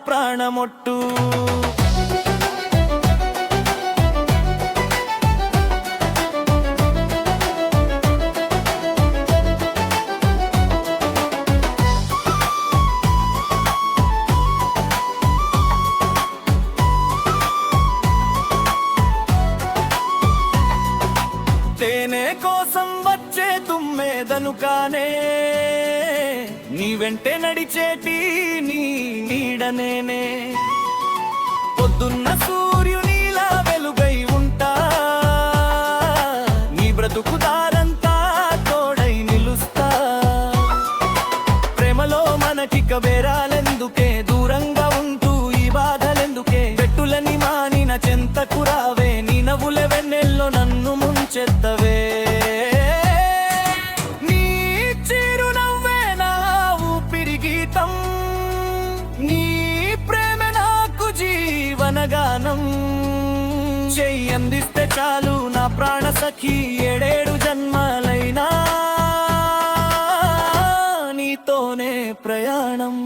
ప్రాణమొట్టు. తేనె కోసం వచ్చే తుమ్మెదను కానే, నీ వెంటే నడిచేటి నీ నీడనేనే. పొద్దున్న సూర్యునిలా వెలుగై ఉంటా, నీ బ్రతుకు దారంతా తోడై నిలుస్తా. ప్రేమలో మనకిక బేరాలెందుకే, దూరంగా ఉంటూ ఈ బాధలెందుకే. పెట్టులని మానిన చెంతకు రావే, నీ నవ్వుల వెన్నెల్లో నన్ను ముంచెత్తవే. నీ చిరునవ్వే నా ఊపిరి గీతం, నీ ప్రేమ నాకు జీవనగానం. చెయ్యి అందిస్తే చాలు నా ప్రాణ సఖి, ఏడేడు జన్మలైనా నీతోనే ప్రయాణం.